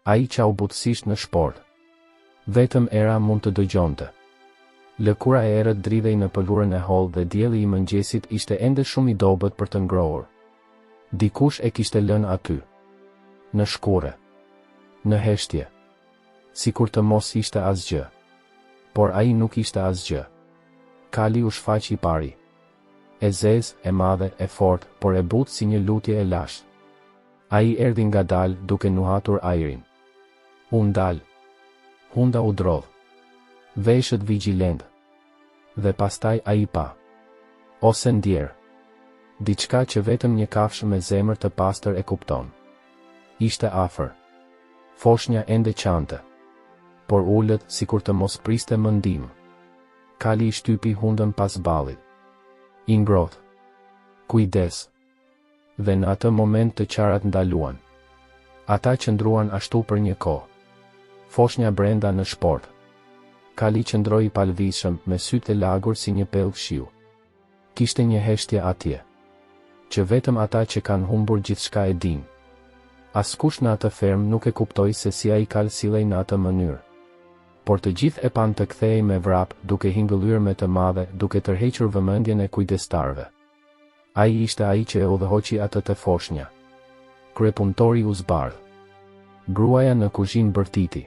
Ai qau butësisht në shport. Vetëm era mund të dëgjonte. Lëkura e erët dridhej në pëlhurën e hollë dhe dielli i mëngjesit ishte ende shumë i dobët për të ngrohur. Dikush e kishte lënë aty. Në shkure. Në heshtje. Sikur të mos ishte asgjë. Por ai nuk ishte asgjë. Kali u shfaq i pari. E zezë, e madhe, e fortë, por e butë si një lutje e lashtë. Ai erdhi ngadalë duke nuhatur ajrin. U ndal. Hunda u drodh. Veshët vigjilent. Dhe pastaj ai pa. Ose ndjer. Diçka që vetëm një kafshë me zemër të pastër e kupton. Ishte afër. Foshnja ende qante. Por ullët sikur të mos priste më ndim. Kali i shtypi hundën pas ballit. I ngrohtë. Kujdes. Dhe në atë moment të qarat ndaluan. Ata qëndruan ashtu për një kohë. Foshnja brenda në shport. Kali qëndroi i palvishëm me sytë e lagur si një pellë fshiu. Kishte një heshtje atje. Që vetëm ata që kanë humbur gjithçka e din. Askush në atë ferm nuk e kuptoi se si ai kal sillej në atë mënyrë. Por të gjithë e pan të kthehej me vrap, duke hingëllyer me të madhe, duke tërhequr vëmendjen e kujdestarëve. Ai ishte ai që e udhëhoqi atë te foshnja. Kryepuntori u zbardh. Gruaja në kuzhinë bërtiti.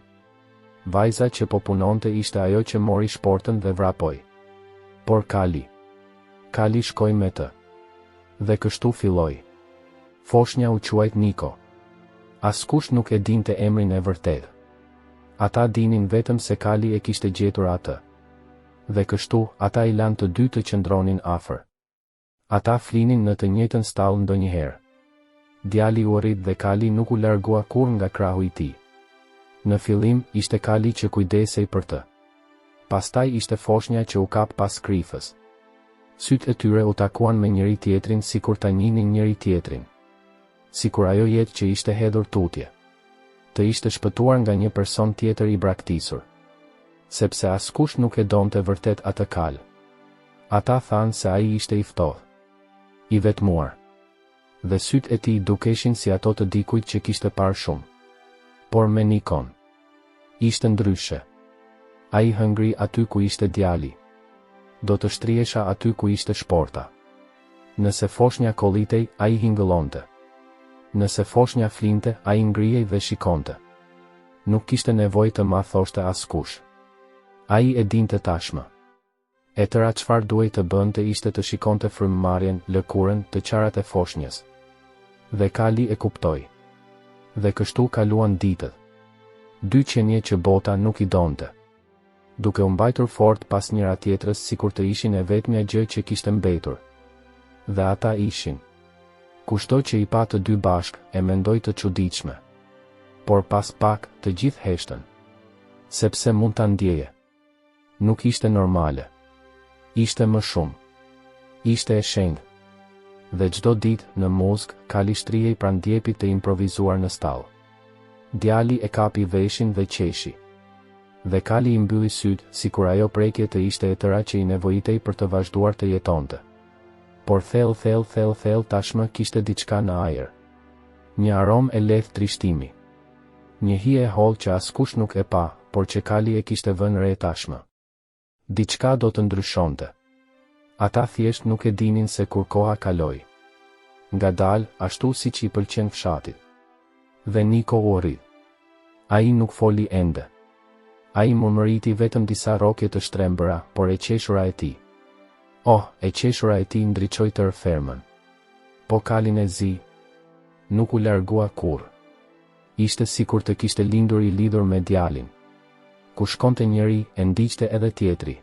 Vajza që po punonte ishte ajo që mori shportën dhe vrapoi. Por Kali shkoi me të. Dhe kështu filloi. Foshnja u quajt Niko. Askush nuk e dinte emrin e vërtet. Ata dinin vetëm se Kali e kishte gjetur atë. Dhe kështu, ata i lanë të dy të qëndronin afër. Ata flinin në të njëjtën stall ndonjëherë. Djali u rrit dhe Kali nuk u largua kur nga krahu i tij. Në fillim, ishte Kali që kujdesej për të. Pastaj ishte foshnja që u kap pas krifës. Sytë e tyre u takuan me njëri tjetrin sikur ta njihnin njëri tjetrin. Sikur ajo jetë që ishte hedhur tutje. Të ishte shpëtuar nga një person tjetër i braktisur. Sepse askush nuk e donte vërtet atë Kal. Ata thanë se ai ishte i ftohtë. I vetmuar. Dhe sytë e tij dukeshin si ato të dikujt që kishte parë shumë. Por me Nikon. Ishte ndryshe. Ai hëngri aty ku ishte djali. Do të shtriesha aty ku ishte shporta. Nëse foshnja kollitej, ai hingëllonte. Nëse foshnja flinte, ai ngrihej dhe shikonte. Nuk kishte nevojë të ma thoshte askush. Ai e dinte tashmë. E tëra çfarë duhej të bënte ishte të shikonte frymëmarrjen, lëkurën, të qarat e foshnjës. Dhe Kali e kuptoi. Dhe kështu kaluan ditët. Dy qenie që bota nuk i donte. Duke u mbajtur fort pas njëra tjetrës sikur të ishin e vetmja gjë që kishte mbetur. Dhe ata ishin. Kushto që i pa të dy bashk, e mendoi të çuditshme. Por pas pak, të gjithë heshtën. Sepse mund ta ndjeje. Nuk ishte normale. Ishte më shumë. Ishte e shenjtë. Dhe çdo ditë, në muzg, Kali shtrihej pranë djepit të improvizuar në stall. Djali e kapi veshin dhe qeshi. Dhe Kali i mbylli syt, sikur ajo prekje të ishte e tëra që i nevojitej për të vazhduar të jetonte. Por thell tashmë kishte diçka në ajër. Një aromë e lehtë trishtimi. Një hije e hollë që askush nuk e pa, por që Kali e kishte vënë re tashmë. Diçka do të ndryshonte. Ata thjesht nuk e dinin se kur koha kaloi. Ngadalë, ashtu siç i pëlqen fshatit. Dhe Niko u rrit. Ai nuk foli ende. Ai murmëriti vetëm disa rroke të shtrembëra, por e qeshura e tij. Oh, e qeshura e tij ndriçoi tërë fermën. Po Kalin e zi. Nuk u largua kurrë. Ishte sikur të kishte lindur i lidhur me djalin. Ku shkonte njëri, e ndiqte edhe tjetri.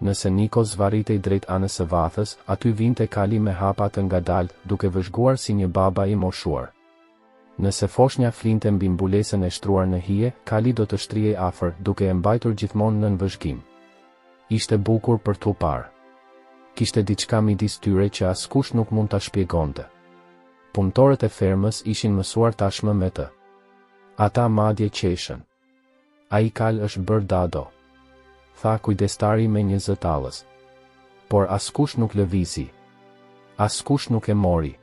Nëse Niko zvarritej drejt anës së vathës, aty vinte Kali me hapa të ngadalt, duke vëzhguar si një baba i moshuar. Nëse foshnja flinte mbi mbulesën e shtruar në hije, Kali do të shtrihej afër, duke e mbajtur gjithmonë nën vëzhgim. Ishte bukur për t'u parë. Kishte diçka midis tyre që askush nuk mund ta shpjegonte. Punëtorët e fermës ishin mësuar tashmë me të. Ata madje qeshën. Ai Kal është bërë dado, tha kujdestari me një zë tallës. Por askush nuk lëvizi. Askush nuk e mori.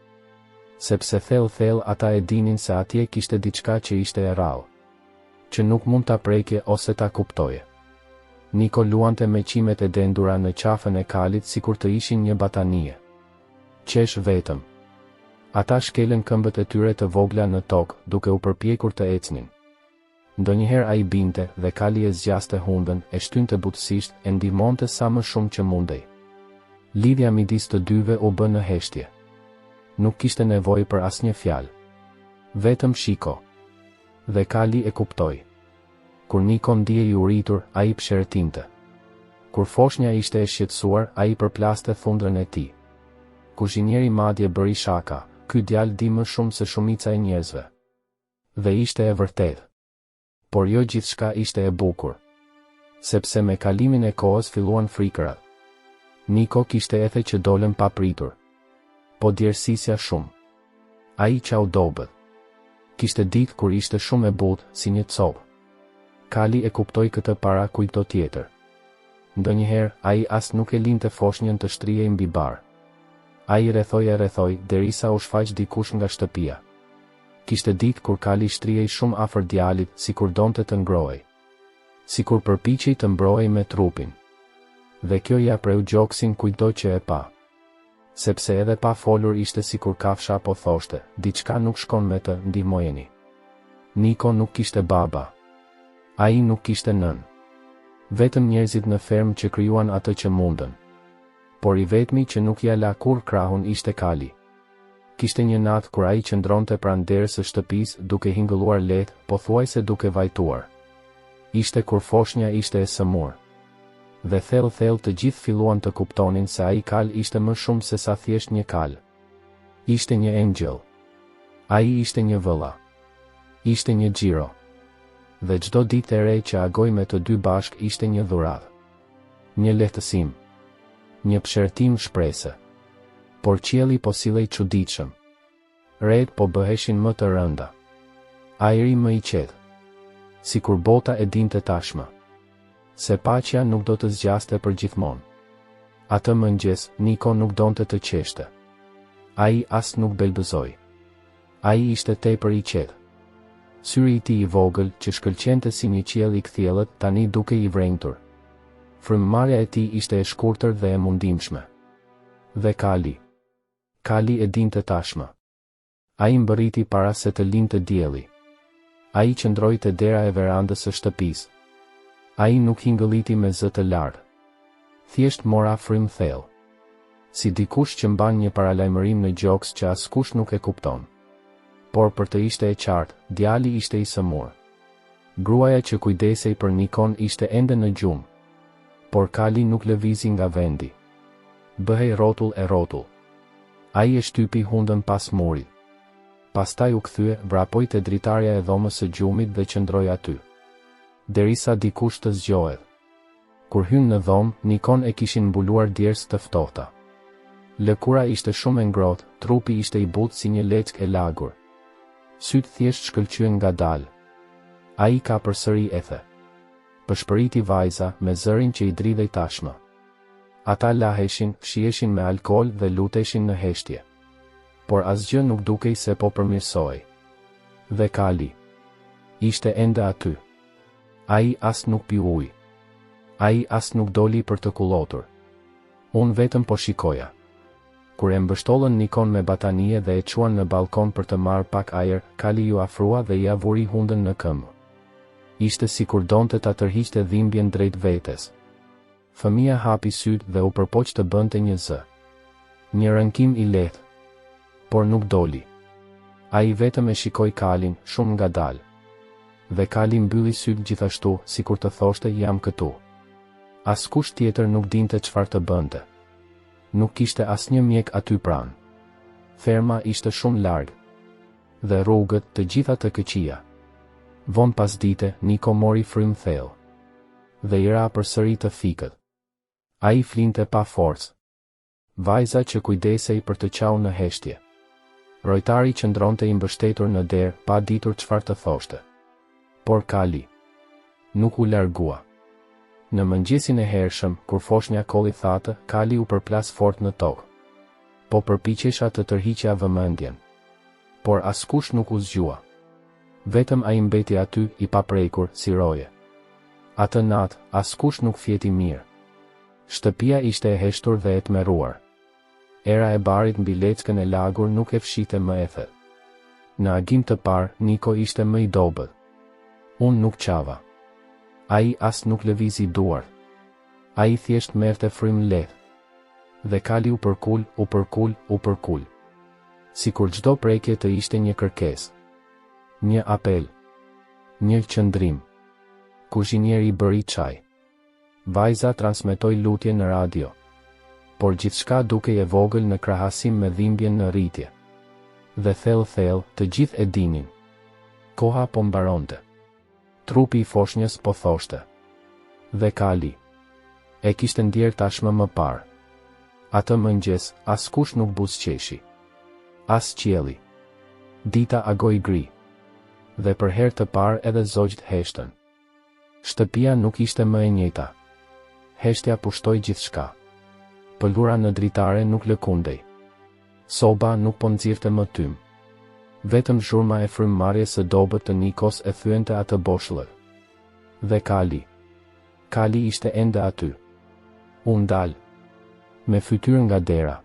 Sepse thell ata e dinin se atje kishte diçka që ishte e rrallë. që nuk mund ta prekje ose ta kuptoje. Niko luante me qimet e dendura në qafën e Kalit sikur të ishin një batanie. Qesh vetëm. Ata shkelën këmbët e tyre të vogla në tokë, duke u përpjekur të ecnin. Ndonjëherë ai binte dhe Kali e zgjaste hundën, e shtynte butësisht, e ndihmonte sa më shumë që mundej. Lidhja midis të dyve u bë në heshtje. Nuk kishte nevojë për asnjë fjalë. Vetëm shiko. Dhe Kali e kuptoi. Kur Niko ndihej i uritur, ai pshertinte. Kur foshnja ishte e shqetësuar, ai përplaste thundrën e tij. Kuzhinieri madje bëri shaka, ky djalë di më shumë se shumica e njerëzve. Dhe ishte e vërtetë. Por jo gjithçka ishte e bukur. Sepse me kalimin e kohës filluan frikërat. Niko kishte ethe që dolën pa pritur. Po djersisja shumë. Ai qau dobët. Kishte ditë kur ishte shumë e butë, si një copë. Kali e kuptoi këtë para kujto tjetër. Ndonjëherë, ai as nuk e linte foshnjën të shtrihej mbi bar. Ai rrethoi derisa u shfaq dikush nga shtëpia. Kishte ditë kur Kali shtrihej shumë afër djalit, sikur donte të ngrohej. Sikur përpiqej të mbrohej me trupin. Dhe kjo ja preu gjoksin kujto që e pa. Sepse edhe pa folur ishte sikur kafsha po thoshte, diçka nuk shkon me të, ndihmojeni. Niko nuk kishte baba. Ai nuk kishte nën. Vetëm njerëzit në fermë që krijuan atë që mundën. Por i vetmi që nuk ja la kur krahun ishte Kali. Kishte një natë kur ai qëndronte pranë derës së shtëpisë duke hingëlluar lehtë, pothuajse duke vajtuar. Ishte kur foshnja ishte e sëmur. Dhe thellë të gjithë filluan të kuptonin se ai Kal ishte më shumë se sa thjesht një Kal. Ishte një engjëll. Ai ishte një vëlla. Ishte një xhiro. Dhe çdo ditë e re që agoi me të dy bashk ishte një dhuratë. Një lehtësim. Një pshertim shprese. Por qielli po sillej çuditshëm. Ret po bëheshin më të rënda. Ajri më i qetë. Sikur bota e dinte tashmë se paqja nuk do të zgjaste për gjithmonë. Atë mëngjes, Niko nuk donte të qeshte. Ai as nuk belbëzoi. Ai ishte tepër i qetë. Syri i tij i vogël, që shkëlqente si një qiell i kthjellët, tani duke i vrenjtur. Frymëmarrja e tij ishte e shkurtër dhe e mundimshme. Dhe Kali e dinte tashmë. Ai mbërriti para se të lindte dielli. Ai qëndroi te dera e verandës së shtëpisë. Ai nuk hingëlliti me zë të lartë. Thjesht mora frymë thellë. Si dikush që mban një paralajmërim në gjoks që askush nuk e kupton. Por për të ishte e qartë, djali ishte i sëmur. Gruaja që kujdesej për Nikon ishte ende në gjumë. Por Kali nuk lëvizi nga vendi. Bëhej rrotull. Ai e shtypi hundën pas murit. Pastaj u kthye, vrapoi te dritarja e dhomës së gjumit dhe qëndroi aty. Derisa dikush të zgjohet. Kur hyn në dhomë, Nikon e kishin mbuluar djersë të ftohta. Lëkura ishte shumë e ngrohtë, trupi ishte i butë si një leckë e lagur. Sytë thjesht shkëlqyen ngadalë. Ai ka përsëri ethe. Përshpëriti vajza me zërin që i dridhej tashmë. Ata laheshin, fshieshin me alkool dhe luteshin në heshtje. Por asgjë nuk dukej se po përmirësohej. Dhe Kali ishte ende aty. Ai as nuk pi ujë. Ai as nuk doli për të kullotur. Unë vetëm po shikoja. Kur e mbështollën Nikon me batanie dhe e çuan në balkon për të marrë pak ajër, Kali ju afrua dhe ja vuri hundën në këmbë. Ishte sikur donte ta tërhiqte dhimbjen drejt vetes. Fëmia hapi sytë dhe u përpoq të bënte një zë. Një rënkim i lehtë. Por nuk doli. Ai vetëm e shikoi Kalin, shumë ngadalë. Dhe Kali mbylli sytë gjithashtu, sikur të thoshte jam këtu. Askush tjetër nuk dinte çfarë të bënte. Nuk kishte asnjë mjek aty pranë. Ferma ishte shumë larg. Dhe rrugët të gjitha të këqija. Vonë pas dite, Niko mori frymë thellë. Dhe i ra përsëri të fikët. Ai flinte pa forcë. Vajza që kujdesej për të qau në heshtje. Rojtari qëndronte i mbështetur në derë, pa ditur çfarë të thoshte. Por Kali nuk u largua. Në mëngjesin e hershëm, kur foshnja kolli thatë, Kali u përplas fort në tokë. Po përpiqesha të tërhiqja vëmendjen. Por askush nuk u zgjua. Vetëm ai mbeti aty i paprekur si roje. Atë natë, askush nuk fjeti mirë. Shtëpia ishte e heshtur dhe e tmerruar. Era e barit mbi leckën e lagur nuk e fshite më e thellë. Në agim të parë, Niko ishte më i dobët. Unë nuk qava. Ai as nuk lëvizi duart. Ai thjesht merrte frym lehtë. Dhe Kali u përkul. Sikur çdo prekje të ishte një kërkesë. Një apel. Një qëndrim. Kuzhinieri bëri çaj. Vajza transmetoi lutje në radio. Por gjithçka dukej e vogël në krahasim me dhimbjen në rritje. Dhe thellë të gjithë e dinin. Koha po mbaronte. Trupi i foshnjës po thoshte. Dhe Kali e kishte ndjerë tashmë më parë. Atë mëngjes, askush nuk buzëqeshi. As qielli. Dita agoi gri. Dhe për herë të parë edhe zogjt heshtën. Shtëpia nuk ishte më e njëjta. Heshtja pushtoi gjithçka. Pëlhura në dritare nuk lëkundej. Soba nuk po nxirrte më tym. Vetëm zhurma e frymëmarrjes së dobët të Nikos e thyente atë boshllë. Dhe Kali ishte ende aty. U ndal. Me fytyrë nga dera.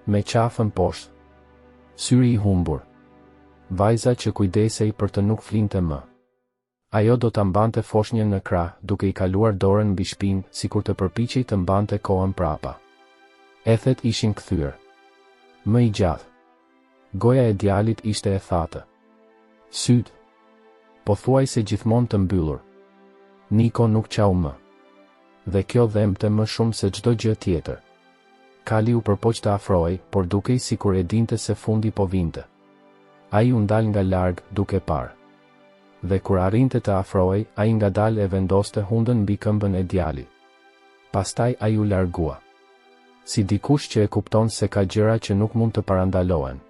Me qafën poshtë. Syri i humbur. Vajza që kujdesej për të nuk flinte më. Ajo do ta mbante foshnjën në krah, duke i kaluar dorën mbi shpinë, sikur të përpiqej të mbante kohën prapa. Ethet ishin kthyer. Më i gjatë. Goja e djalit ishte e thatë. Syt. Pothuajse gjithmonë të mbyllur. Niko nuk qau më. Dhe kjo dhembte më shumë se çdo gjë tjetër. Kali u përpoq të afrohej, por dukej sikur e dinte se fundi po vinte. Ai u ndal nga larg, duke parë. Dhe kur arrinte të afrohej, ai ngadalë e vendoste hundën mbi këmbën e djalit. Pastaj ai u largua. Si dikush që e kupton se ka gjëra që nuk mund të parandalohen.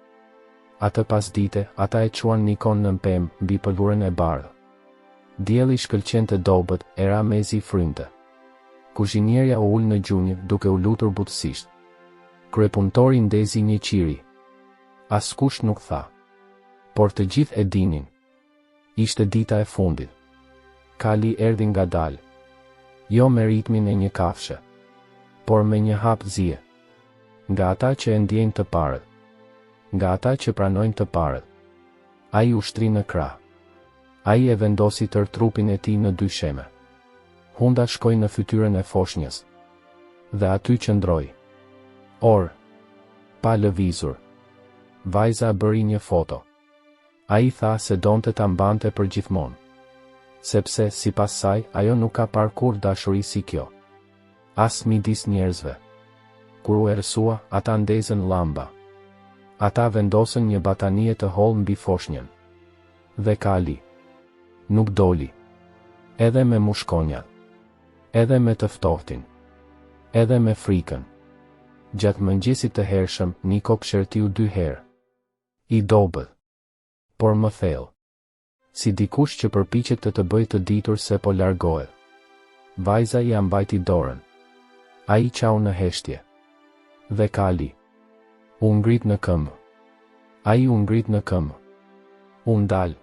Atë pasdite, ata e quan Nikon në pemë, mbi pëlhurën e bardhë. Dielli shkëlqente dobët, era mezi frynte. Kuzhinierja u ul në gjunjë, duke u lutur butësisht. Kryepuntori ndezi një qiri. Askush nuk tha. Por të gjithë e dinin. Ishte dita e fundit. Kali erdhi ngadalë. Jo me ritmin e një kafshë, por me një hap zie. Nga ata që e ndjejnë të parët. Nga ata që pranojnë të parët. Ai u shtri në krah. Ai e vendosi tër trupin e tij në dy sheme. Hunda shkoi në fytyrën e foshnjës. Dhe aty qëndroi. Pa lëvizur. Vajza bëri një foto. Ai tha se donte ta mbante për gjithmonë. Sepse, sipas saj, ajo nuk ka parë kur dashuri si kjo. As midis njerëzve. Kur u erësua, ata ndezën llamba. Ata vendosën një batanie të hollë mbi foshnjën. Dhe Kali nuk doli. Edhe me mushkonjat. Edhe me të ftohtin. Edhe me frikën. Gjatë mëngjesit të hershëm, Niko pshertiu 2 herë. I dobët. Por më thellë. Si dikush që përpiqet të bëjë të ditur se po largohet. Vajza i mbajti dorën. Ai qau në heshtje. Dhe Kali u ngrit në këmbë. Ai u ngrit në këmbë. U ndal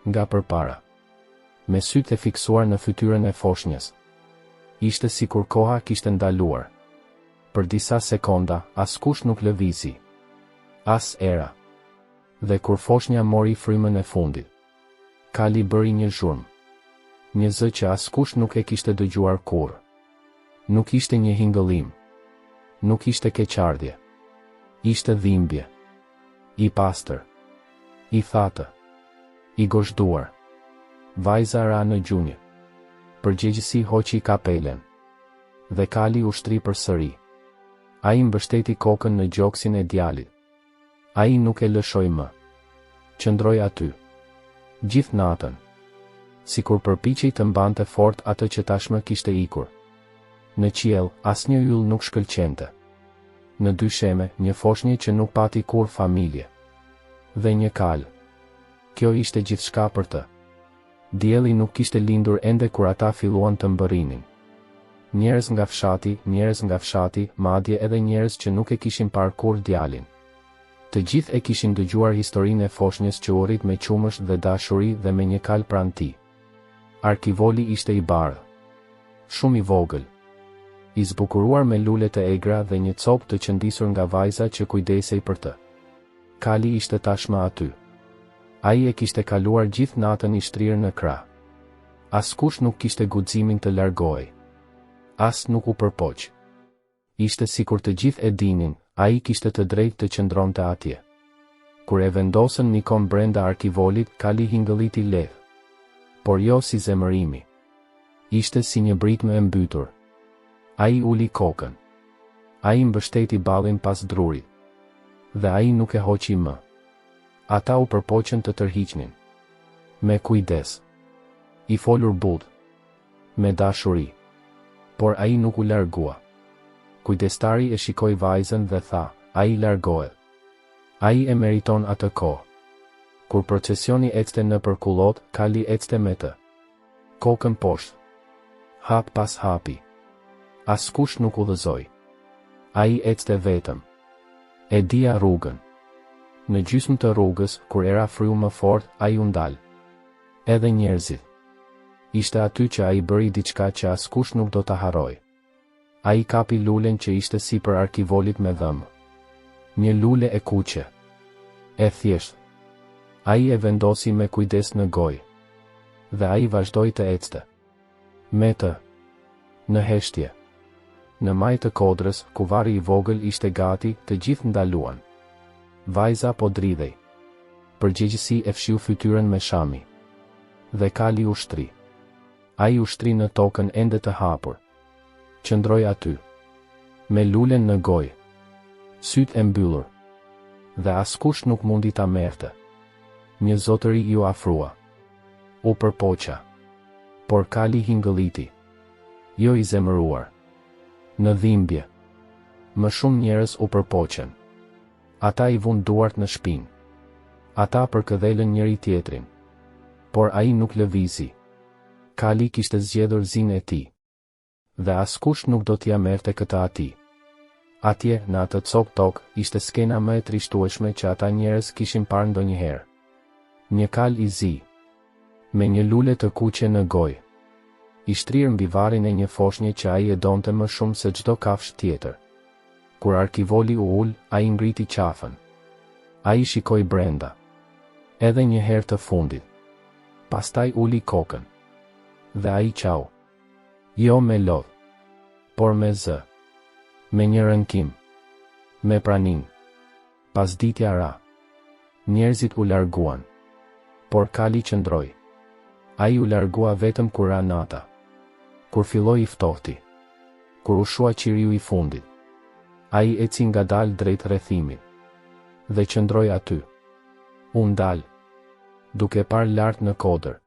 nga përpara. Me sytë e fiksuar në fytyrën e foshnjës. Ishte sikur koha kishte ndaluar. Për disa sekonda, askush nuk lëvizi. As era. Dhe kur foshnja mori frymën e fundit, Kali bëri një zhurmë. Një zë që askush nuk e kishte dëgjuar kurrë. Nuk ishte një hingëllim. Nuk ishte keqardhje. Ishte dhimbje. I pastër. I thatë. I gozhduar. Vajza ra në gjunjë. Përgjegjësi hoqi kapelen. Dhe Kali u shtri përsëri. Ai mbështeti kokën në gjoksin e djalit. Ai nuk e lëshoi më. Qëndroi aty. Gjithë natën. Sikur përpiqej të mbante fort atë që tashmë kishte ikur. Në qiell, asnjë yll nuk shkëlqente. Në dy sheme, një foshnjë që nuk pati kur familje. Dhe një kal. Kjo ishte gjithçka për të. Dielli nuk kishte lindur ende kur ata filluan të mbërrinin. Njerëz nga fshati, madje edhe njerëz që nuk e kishin parë kur djalin. Të gjithë e kishin dëgjuar historinë e foshnjës që u rrit me qumësht dhe dashuri dhe me një kal pranë tij. Arkivoli ishte i bardhë, shumë i vogël, i zbukuruar me lule të egra dhe një copë të qëndisur nga vajza që kujdesej për të. Kali ishte tashmë aty. Ai e kishte kaluar gjithë natën i shtrirë në krah. Askush nuk kishte guximin të largohej. As nuk u përpoq. Ishte sikur të gjithë e dinin, ai kishte të drejtë të qëndronte atje. Kur e vendosën Nikon brenda arkivolit, Kali hingëlliti lehtë, por jo si zemërimi. Ishte si një britmë e mbytur. Ai uli kokën. Ai mbështeti ballin pas drurit. Dhe ai nuk e hoqi më. Ata u përpoqën të tërhiqnin. Me kujdes. I folur but. Me dashuri. Por ai nuk u largua. Kujdestari e shikoi vajzën dhe tha, ai largohet. Ai e meriton atë kohë. Kur procesioni ecte nëpër kullot, Kali ecte me të. Kokën poshtë. Hap pas hapi. Askush nuk udhëzoi. Ai ecte vetëm. E dia rrugën. Në gjysmë të rrugës, kur era fryu më fort, ai u ndal. Edhe njerëzit. Ishte aty që ai bëri diçka që askush nuk do ta harroj. Ai kapi lulen që ishte sipër arkivolit me dhëmbë. Një lule e kuqe. E thjesht. Ai e vendosi me kujdes në gojë. Dhe ai vazhdoi të ecte. Me të. Në heshtje. Në maj të kodrës, ku vari i vogël ishte gati, të gjithë ndaluan. Vajza po dridhej. Përgjegjësi e fshiu fytyrën me shami. Dhe Kali ushtri. Ai ushtri në tokën ende të hapur. Qëndroi aty. Me lulen në gojë. Syt e mbyllur. Dhe askush nuk mundi ta merrte. Një zotëri ju afrua. U përpoqa. Por Kali hingëlliti. Jo i zemëruar. Në dhimbje. Më shumë njerëz u përpoqën. Ata i vun duart në shpinë. Ata përkëdhelën njëri tjetrin. Por ai nuk lëvizi. Kali kishte zgjedhur zinë e tij. Dhe askush nuk do t'ia merrte këtë atij. Atje, në atë copë tokë, ishte skena më e trishtueshme që ata njerëz kishin parë ndonjëherë. Një kal i zi. Me një lule të kuqe në gojë. I shtrirë mbi varin e një foshnje që ai e donte më shumë se çdo kafshë tjetër. Kur arkivoli u ul, ai ngriti qafën. Ai shikoi brenda. Edhe një herë të fundit. Pastaj uli kokën. Dhe ai qau. Jo me lodh. Por me zë. Me një rënkim. Me pranim. Pasditja ra. Njerëzit u larguan. Por Kali qëndroi. Ai u largua vetëm kur ra nata. Kur filloi i ftohti. Kur u shua qiriu i fundit. Ai eci ngadalë drejt rrethimit. Dhe qëndroi aty. U ndal. Duke parë lart në kodër.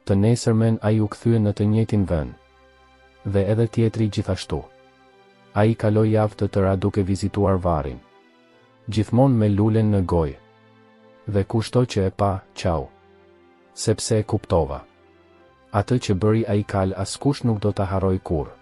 Të nesërmen ai u kthye në të njëjtin vend. Dhe edhe tjetri gjithashtu. Ai kaloi javë të tëra duke vizituar varin. Gjithmonë me lulen në gojë. Dhe kushto që e pa, qau. Sepse e kuptova. Atë që bëri ai Kal askush nuk do ta harroj kurrë.